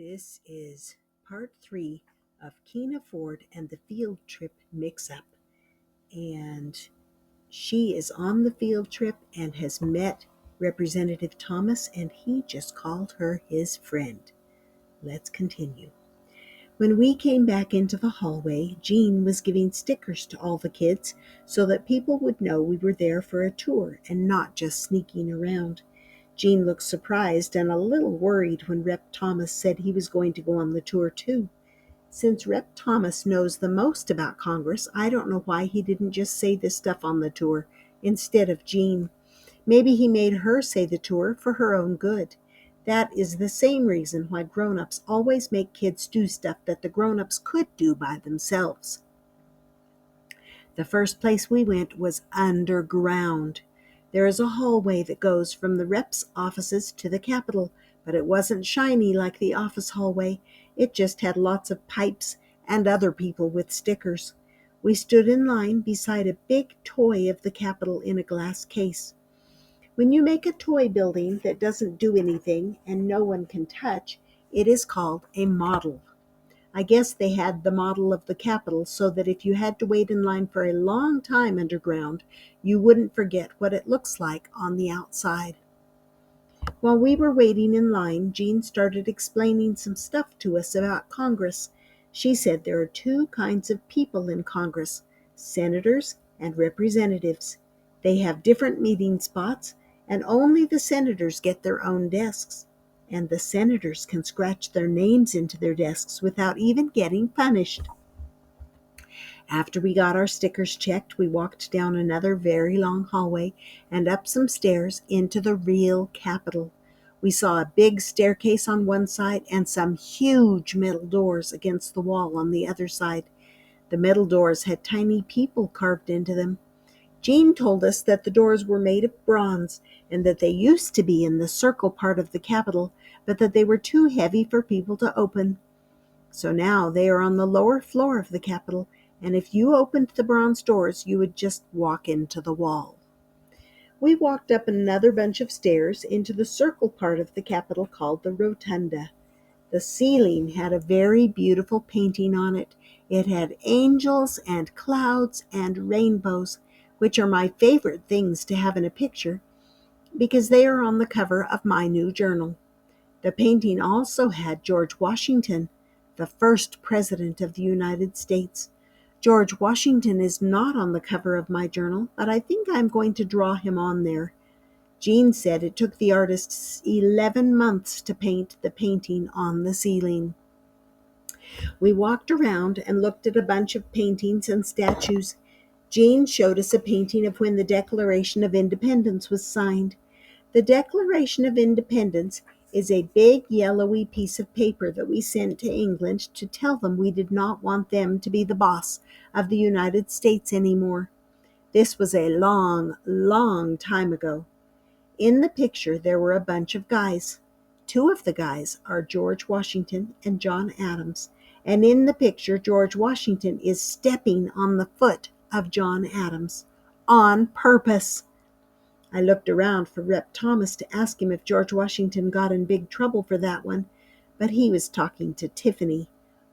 This is part 3 of Keena Ford and the field trip mix-up. And she is on the field trip and has met Representative Thomas, and he just called her his friend. Let's continue. When we came back into the hallway, Jean was giving stickers to all the kids so that people would know we were there for a tour and not just sneaking around. Jean looked surprised and a little worried when Rep. Thomas said he was going to go on the tour too. Since Rep. Thomas knows the most about Congress, I don't know why he didn't just say this stuff on the tour instead of Jean. Maybe he made her say the tour for her own good. That is the same reason why grown-ups always make kids do stuff that the grown-ups could do by themselves. The first place we went was underground. There is a hallway that goes from the reps' offices to the Capitol, but it wasn't shiny like the office hallway. It just had lots of pipes and other people with stickers. We stood in line beside a big toy of the Capitol in a glass case. When you make a toy building that doesn't do anything and no one can touch, it is called a model. I guess they had the model of the Capitol so that if you had to wait in line for a long time underground, you wouldn't forget what it looks like on the outside. While we were waiting in line, Jean started explaining some stuff to us about Congress. She said there are two kinds of people in Congress, senators and representatives. They have different meeting spots, and only the senators get their own desks. And the senators can scratch their names into their desks without even getting punished. After we got our stickers checked, we walked down another very long hallway and up some stairs into the real Capitol. We saw a big staircase on one side and some huge metal doors against the wall on the other side. The metal doors had tiny people carved into them. Jean told us that the doors were made of bronze and that they used to be in the circle part of the Capitol, but that they were too heavy for people to open. So now they are on the lower floor of the Capitol, and if you opened the bronze doors, you would just walk into the wall. We walked up another bunch of stairs into the circle part of the Capitol called the Rotunda. The ceiling had a very beautiful painting on it. It had angels and clouds and rainbows, which are my favorite things to have in a picture because they are on the cover of my new journal. The painting also had George Washington, the first president of the United States. George Washington is not on the cover of my journal, but I think I'm going to draw him on there. Jean said it took the artists 11 months to paint the painting on the ceiling. We walked around and looked at a bunch of paintings and statues. Jean showed us a painting of when the Declaration of Independence was signed. The Declaration of Independence is a big yellowy piece of paper that we sent to England to tell them we did not want them to be the boss of the United States anymore. This was a long, long time ago. In the picture, there were a bunch of guys. Two of the guys are George Washington and John Adams. And in the picture, George Washington is stepping on the foot of John Adams on purpose. I looked around for Rep. Thomas to ask him if George Washington got in big trouble for that one, but he was talking to Tiffany.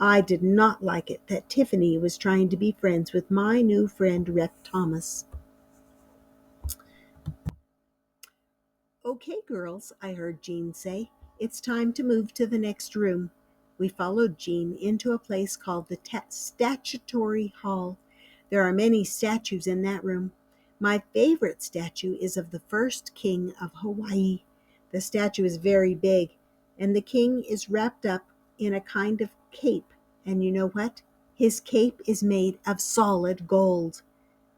I did not like it that Tiffany was trying to be friends with my new friend Rep. Thomas. "Okay, girls," I heard Jean say, "it's time to move to the next room." We followed Jean into a place called the Statutory Hall. There are many statues in that room. My favorite statue is of the first king of Hawaii. The statue is very big, and the king is wrapped up in a kind of cape. And you know what? His cape is made of solid gold.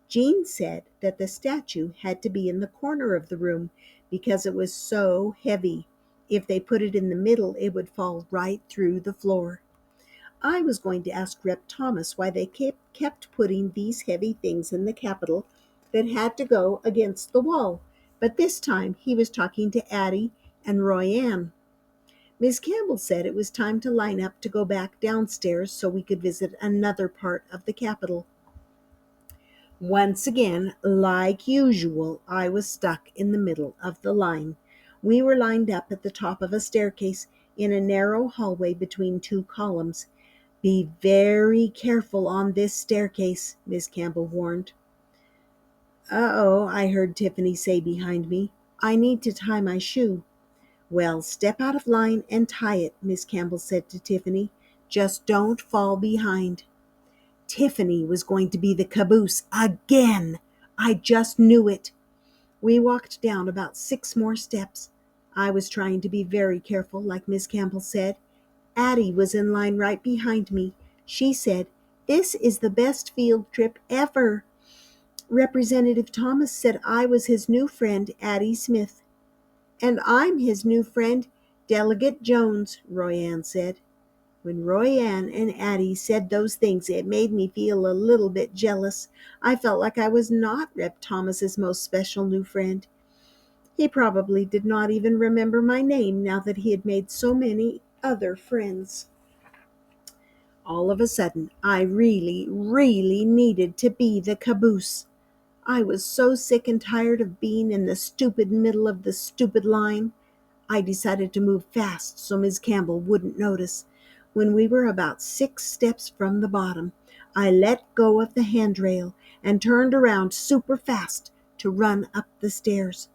Jean said that the statue had to be in the corner of the room because it was so heavy. If they put it in the middle, it would fall right through the floor. I was going to ask Rep. Thomas why they kept putting these heavy things in the Capitol that had to go against the wall, but this time he was talking to Addie and Royanne. Miss Campbell said it was time to line up to go back downstairs so we could visit another part of the Capitol. Once again, like usual, I was stuck in the middle of the line. We were lined up at the top of a staircase. in a narrow hallway between two columns. "Be very careful on this staircase," Miss Campbell warned. "Uh-oh," I heard Tiffany say behind me. "I need to tie my shoe." "Well, step out of line and tie it," Miss Campbell said to Tiffany. "Just don't fall behind." Tiffany was going to be the caboose again. I just knew it. We walked down about 6 more steps. I was trying to be very careful, like Miss Campbell said. Addie was in line right behind me. She said, "This is the best field trip ever." Representative Thomas said I was his new friend, Addie Smith. "And I'm his new friend, Delegate Jones," Royanne said. When Royanne and Addie said those things, it made me feel a little bit jealous. I felt like I was not Rep. Thomas's most special new friend. He probably did not even remember my name now that he had made so many other friends. All of a sudden, I really, really needed to be the caboose. I was so sick and tired of being in the stupid middle of the stupid line. I decided to move fast so Miss Campbell wouldn't notice. When we were about 6 steps from the bottom, I let go of the handrail and turned around super fast to run up the stairs.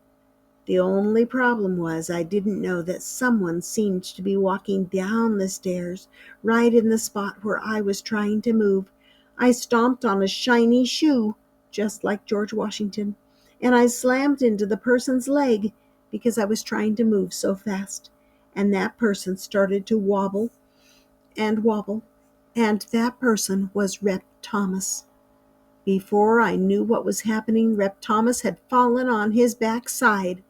The only problem was I didn't know that someone seemed to be walking down the stairs right in the spot where I was trying to move. I stomped on a shiny shoe, just like George Washington, and I slammed into the person's leg because I was trying to move so fast. And that person started to wobble, and that person was Rep. Thomas. Before I knew what was happening, Rep. Thomas had fallen on his backside,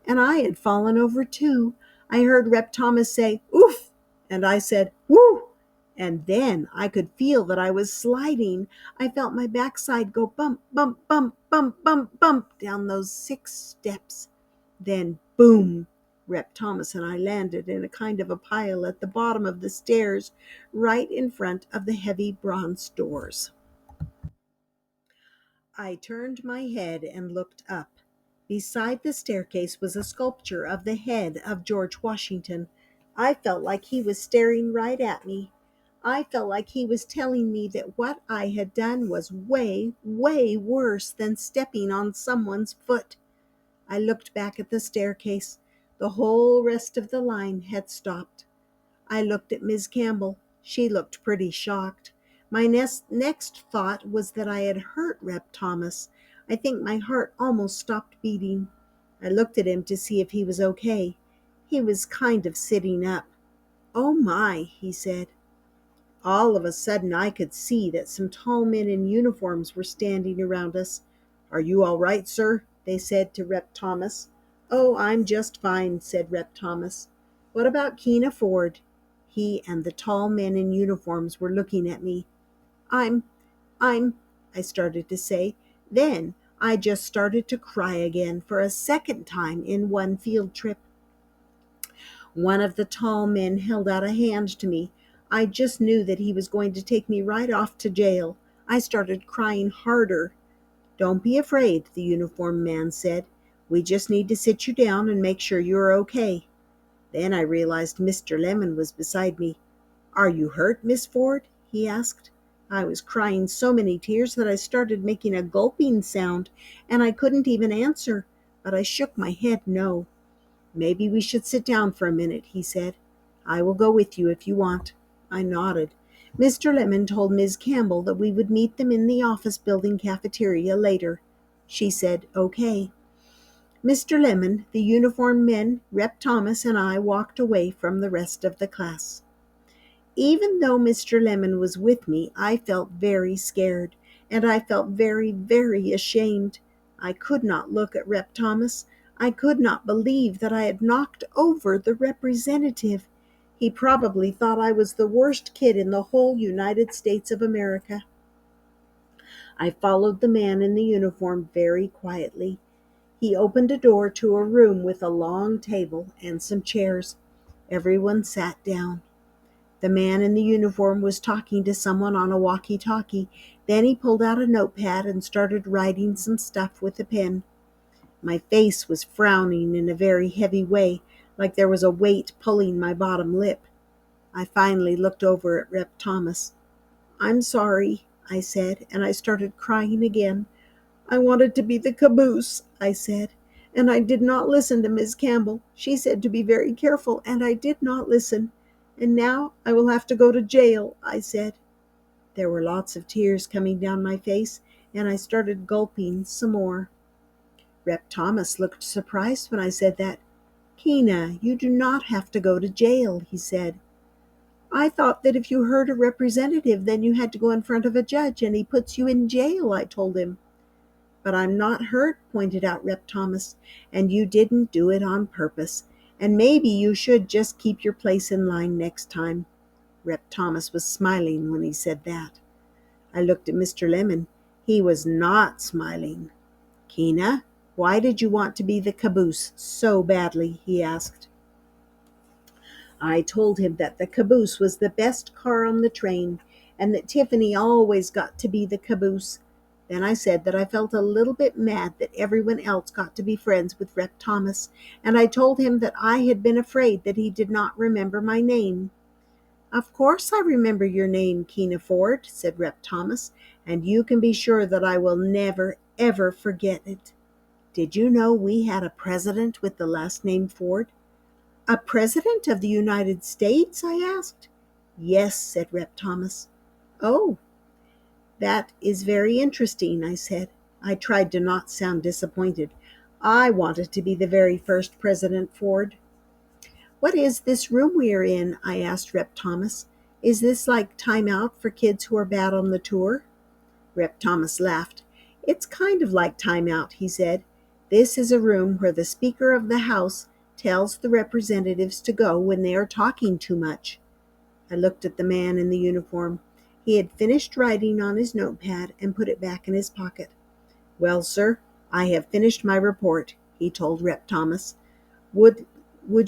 and I had fallen over too. I heard Rep. Thomas say, "Oof," and I said, "Woo," and then I could feel that I was sliding. I felt my backside go bump, bump, bump, bump, bump, bump down those 6 steps. Then, boom, Rep. Thomas and I landed in a kind of a pile at the bottom of the stairs, right in front of the heavy bronze doors. I turned my head and looked up. Beside the staircase was a sculpture of the head of George Washington. I felt like he was staring right at me. I felt like he was telling me that what I had done was way, way worse than stepping on someone's foot. I looked back at the staircase. The whole rest of the line had stopped. I looked at Miss Campbell. She looked pretty shocked. My next thought was that I had hurt Rep. Thomas. I think my heart almost stopped beating. I looked at him to see if he was okay. He was kind of sitting up. "Oh my," he said. All of a sudden I could see that some tall men in uniforms were standing around us. "Are you all right, sir?" they said to Rep. Thomas. "Oh, I'm just fine," said Rep. Thomas. "What about Keena Ford?" He and the tall men in uniforms were looking at me. I'm, I started to say. Then I just started to cry again for a second time in one field trip. One of the tall men held out a hand to me. I just knew that he was going to take me right off to jail. I started crying harder. "Don't be afraid," the uniformed man said. "We just need to sit you down and make sure you are okay." Then I realized Mr. Lemon was beside me. "Are you hurt, Miss Ford?" he asked. I was crying so many tears that I started making a gulping sound, and I couldn't even answer, but I shook my head no. "Maybe we should sit down for a minute," he said. "I will go with you if you want." I nodded. Mr. Lemon told Ms. Campbell that we would meet them in the office building cafeteria later. She said, "Okay." Mr. Lemon, the uniformed men, Rep. Thomas, and I walked away from the rest of the class. Even though Mr. Lemon was with me, I felt very scared, and I felt very, very ashamed. I could not look at Rep. Thomas. I could not believe that I had knocked over the representative. He probably thought I was the worst kid in the whole United States of America. I followed the man in the uniform very quietly. He opened a door to a room with a long table and some chairs. Everyone sat down. The man in the uniform was talking to someone on a walkie-talkie. Then he pulled out a notepad and started writing some stuff with a pen. My face was frowning in a very heavy way. like there was a weight pulling my bottom lip. I finally looked over at Rep Thomas. "I'm sorry," I said, and I started crying again. "I wanted to be the caboose," I said, "and I did not listen to Miss Campbell. She said to be very careful, and I did not listen. And now I will have to go to jail," I said. There were lots of tears coming down my face, and I started gulping some more. Rep Thomas looked surprised when I said that. "Keena, you do not have to go to jail," he said. "I thought that if you hurt a representative, then you had to go in front of a judge and he puts you in jail," I told him. "But I'm not hurt," pointed out Rep Thomas, "and you didn't do it on purpose. And maybe you should just keep your place in line next time." Rep Thomas was smiling when he said that. I looked at Mr. Lemon. He was not smiling. "Keena, why did you want to be the caboose so badly?" he asked. I told him that the caboose was the best car on the train, and that Tiffany always got to be the caboose. Then I said that I felt a little bit mad that everyone else got to be friends with Rep Thomas, and I told him that I had been afraid that he did not remember my name. "Of course I remember your name, Keena Ford," said Rep Thomas, "and you can be sure that I will never, ever forget it. Did you know we had a president with the last name Ford?" "A president of the United States?" I asked. "Yes," said Rep Thomas. "Oh, that is very interesting," I said. I tried to not sound disappointed. I wanted to be the very first President Ford. "What is this room we are in?" I asked Rep Thomas. "Is this like time out for kids who are bad on the tour?" Rep Thomas laughed. "It's kind of like time out," he said. "This is a room where the Speaker of the House tells the representatives to go when they are talking too much." I looked at the man in the uniform. He had finished writing on his notepad and put it back in his pocket. "Well, sir, I have finished my report," he told Rep Thomas. Would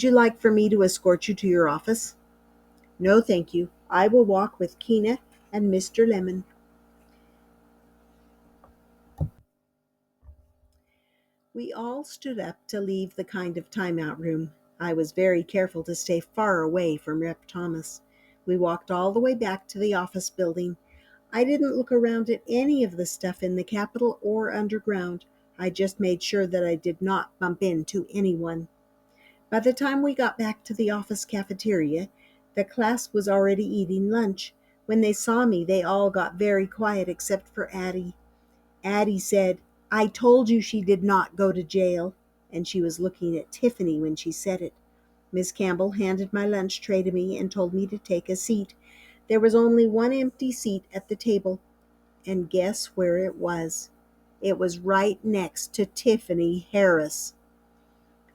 you like for me to escort you to your office?" "No, thank you. I will walk with Keena and Mr. Lemon." We all stood up to leave the kind of timeout room. I was very careful to stay far away from Rep Thomas. We walked all the way back to the office building. I didn't look around at any of the stuff in the Capitol or underground. I just made sure that I did not bump into anyone. By the time we got back to the office cafeteria, the class was already eating lunch. When they saw me, they all got very quiet except for Addie. Addie said, "I told you she did not go to jail," and she was looking at Tiffany when she said it. Miss Campbell handed my lunch tray to me and told me to take a seat. There was only one empty seat at the table, and guess where it was? It was right next to Tiffany Harris.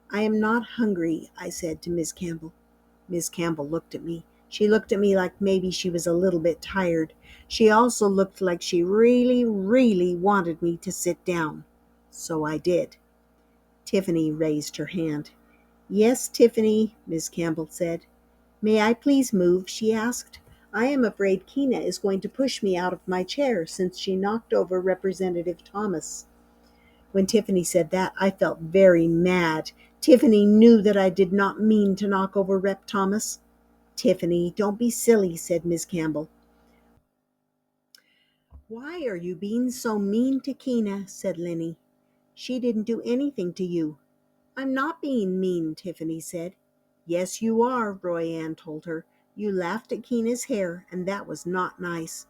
"I am not hungry," I said to Miss Campbell. Miss Campbell looked at me. She looked at me like maybe she was a little bit tired. She also looked like she really, really wanted me to sit down. So I did. Tiffany raised her hand. "Yes, Tiffany," Miss Campbell said. "May I please move?" she asked. "I am afraid Keena is going to push me out of my chair since she knocked over Representative Thomas." When Tiffany said that, I felt very mad. Tiffany knew that I did not mean to knock over Rep Thomas. "Tiffany, don't be silly," said Miss Campbell. "Why are you being so mean to Keena?" said Lenny. "She didn't do anything to you." "I'm not being mean," Tiffany said. "Yes, you are," Royanne told her. "You laughed at Keena's hair, and that was not nice."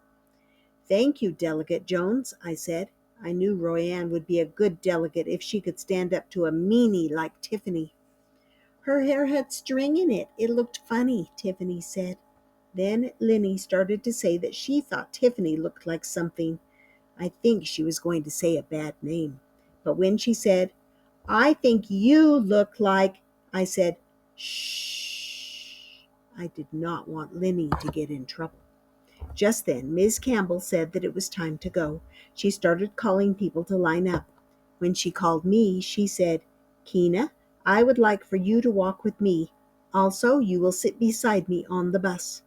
"Thank you, Delegate Jones," I said. I knew Royanne would be a good delegate if she could stand up to a meanie like Tiffany. "Her hair had string in it. It looked funny," Tiffany said. Then Lenny started to say that she thought Tiffany looked like something. I think she was going to say a bad name. But when she said, "I think you look like," I said, "Shh." I did not want Lenny to get in trouble. Just then, Miss Campbell said that it was time to go. She started calling people to line up. When she called me, she said, "Keena, I would like for you to walk with me. Also, you will sit beside me on the bus."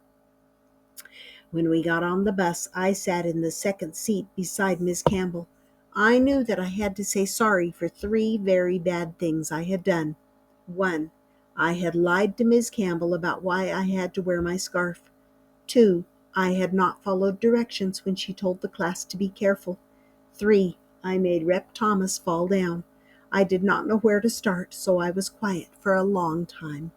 When we got on the bus, I sat in the second seat beside Miss Campbell. I knew that I had to say sorry for 3 very bad things I had done. 1. I had lied to Miss Campbell about why I had to wear my scarf. 2. I had not followed directions when she told the class to be careful. 3. I made Rep. Thomas fall down. I did not know where to start, so I was quiet for a long time.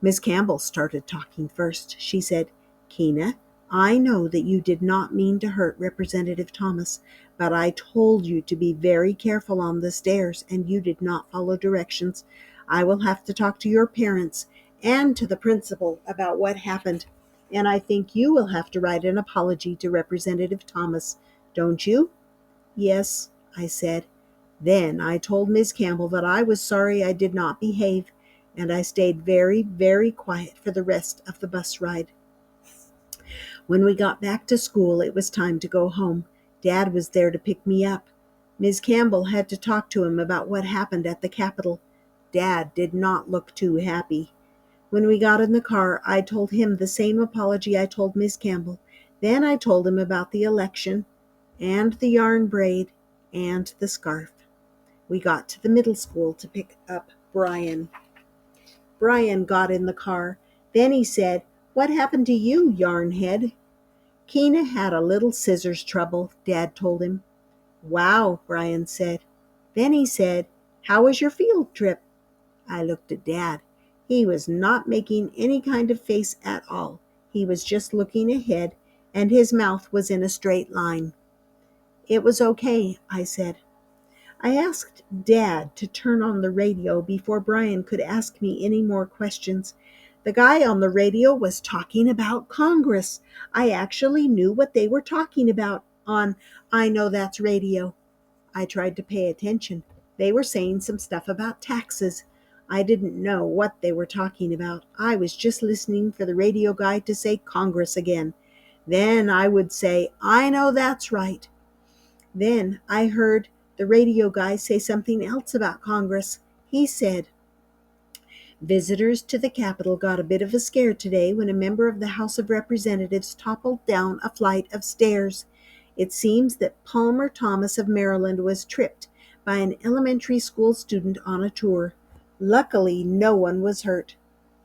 Miss Campbell started talking first. She said, "Keena, I know that you did not mean to hurt Representative Thomas, but I told you to be very careful on the stairs, and you did not follow directions. I will have to talk to your parents and to the principal about what happened, and I think you will have to write an apology to Representative Thomas, don't you?" "Yes," I said. Then I told Miss Campbell that I was sorry I did not behave, and I stayed very, very quiet for the rest of the bus ride. When we got back to school, it was time to go home. Dad was there to pick me up. Miss Campbell had to talk to him about what happened at the Capitol. Dad did not look too happy. When we got in the car, I told him the same apology I told Miss Campbell. Then I told him about the election, and the yarn braid, and the scarf. We got to the middle school to pick up Brian. Brian got in the car. Then he said, "What happened to you, Yarnhead?" "Keena had a little scissors trouble," Dad told him. "Wow," Brian said. Then he said, "How was your field trip?" I looked at Dad. He was not making any kind of face at all. He was just looking ahead, and his mouth was in a straight line. "It was okay," I said. I asked Dad to turn on the radio before Brian could ask me any more questions. The guy on the radio was talking about Congress. I actually knew what they were talking about on I Know That's Radio. I tried to pay attention. They were saying some stuff about taxes. I didn't know what they were talking about. I was just listening for the radio guy to say Congress again. Then I would say, "I know that's right." Then I heard the radio guy say something else about Congress. He said, "Visitors to the Capitol got a bit of a scare today when a member of the House of Representatives toppled down a flight of stairs. It seems that Palmer Thomas of Maryland was tripped by an elementary school student on a tour. Luckily, no one was hurt."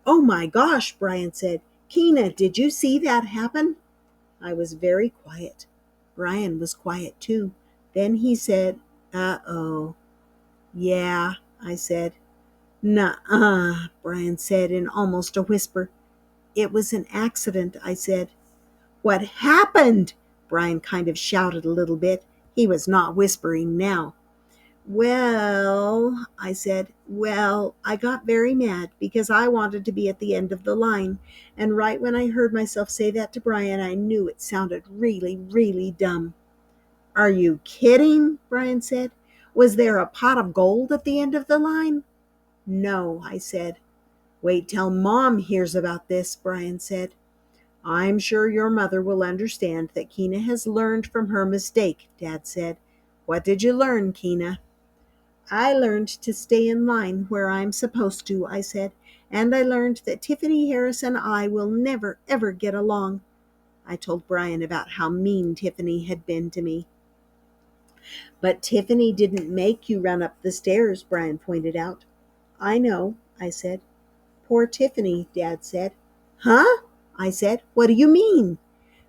"Oh my gosh," Brian said. "Keena, did you see that happen?" I was very quiet. Brian was quiet too. Then he said, "Uh-oh." "Yeah," I said. "Nuh-uh," Brian said in almost a whisper. "It was an accident," I said. "What happened?" Brian kind of shouted a little bit. He was not whispering now. "Well," I said, I got very mad because I wanted to be at the end of the line. And right when I heard myself say that to Brian, I knew it sounded really, really dumb." "Are you kidding?" Brian said. "Was there a pot of gold at the end of the line?" "No," I said. "Wait till Mom hears about this," Brian said. "I'm sure your mother will understand that Keena has learned from her mistake," Dad said. "What did you learn, Keena?" "I learned to stay in line where I'm supposed to," I said, "and I learned that Tiffany Harris and I will never, ever get along." I told Brian about how mean Tiffany had been to me. "But Tiffany didn't make you run up the stairs," Brian pointed out. "I know," I said. "Poor Tiffany," Dad said. "Huh?" I said. "What do you mean?"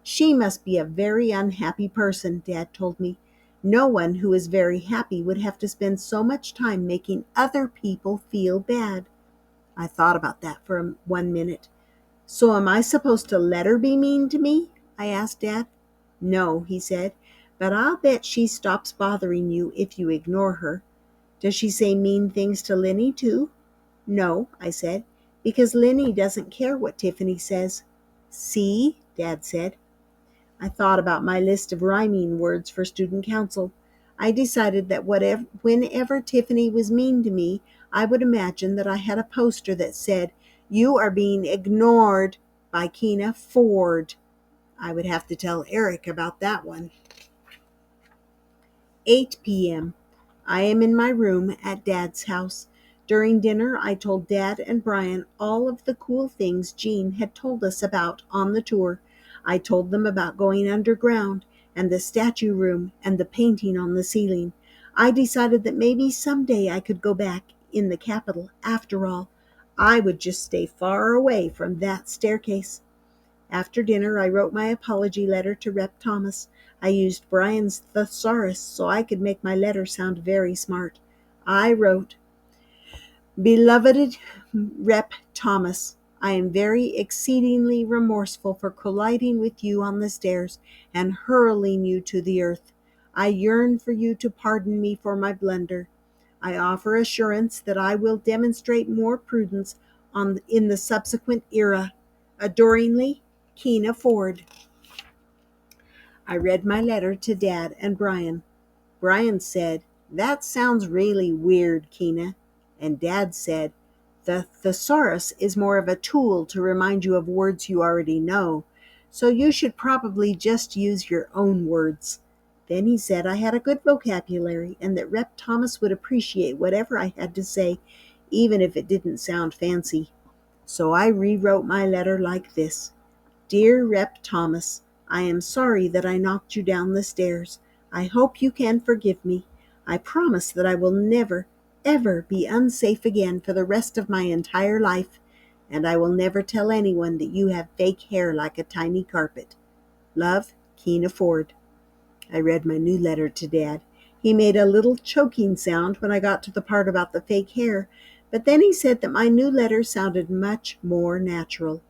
"She must be a very unhappy person," Dad told me. "No one who is very happy would have to spend so much time making other people feel bad." I thought about that for 1 minute. "So am I supposed to let her be mean to me?" I asked Dad. "No," he said, "but I'll bet she stops bothering you if you ignore her." "Does she say mean things to Lenny too?" "No," I said, "because Lenny doesn't care what Tiffany says." "See?" Dad said. I thought about my list of rhyming words for student council. I decided that whenever Tiffany was mean to me, I would imagine that I had a poster that said, "You are being ignored by Keena Ford." I would have to tell Eric about that one. 8 p.m. I am in my room at Dad's house. During dinner, I told Dad and Brian all of the cool things Jean had told us about on the tour. I told them about going underground and the statue room and the painting on the ceiling. I decided that maybe someday I could go back in the Capitol after all. I would just stay far away from that staircase. After dinner, I wrote my apology letter to Rep. Thomas. I used Brian's thesaurus so I could make my letter sound very smart. I wrote, Beloved Rep. Thomas, I am very exceedingly remorseful for colliding with you on the stairs and hurling you to the earth. I yearn for you to pardon me for my blunder. I offer assurance that I will demonstrate more prudence in the subsequent era. Adoringly, Keena Ford. I read my letter to Dad and Brian. Brian said, That sounds really weird, Keena. And Dad said, The thesaurus is more of a tool to remind you of words you already know, so you should probably just use your own words. Then he said I had a good vocabulary and that Rep. Thomas would appreciate whatever I had to say, even if it didn't sound fancy. So I rewrote my letter like this. Dear Rep. Thomas, I am sorry that I knocked you down the stairs. I hope you can forgive me. I promise that I will never, ever be unsafe again for the rest of my entire life, and I will never tell anyone that you have fake hair like a tiny carpet. Love, Keena Ford. I read my new letter to Dad. He made a little choking sound when I got to the part about the fake hair, but then he said that my new letter sounded much more natural.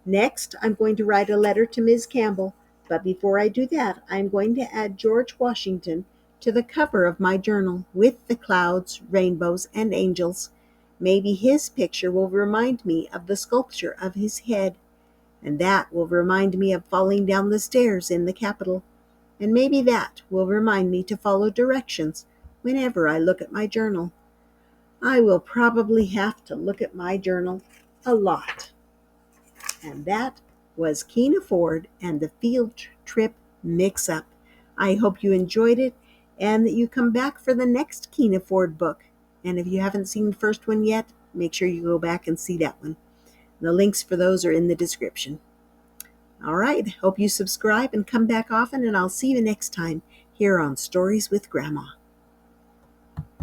Next, I'm going to write a letter to Ms. Campbell, but before I do that, I'm going to add George Washington to the cover of my journal with the clouds, rainbows, and angels. Maybe his picture will remind me of the sculpture of his head, and that will remind me of falling down the stairs in the Capitol, and maybe that will remind me to follow directions whenever I look at my journal. I will probably have to look at my journal a lot. And that was Keena Ford and the Field Trip Mix-Up. I hope you enjoyed it and that you come back for the next Keena Ford book. And if you haven't seen the first one yet, make sure you go back and see that one. The links for those are in the description. All right, hope you subscribe and come back often, and I'll see you next time here on Stories with Grandma.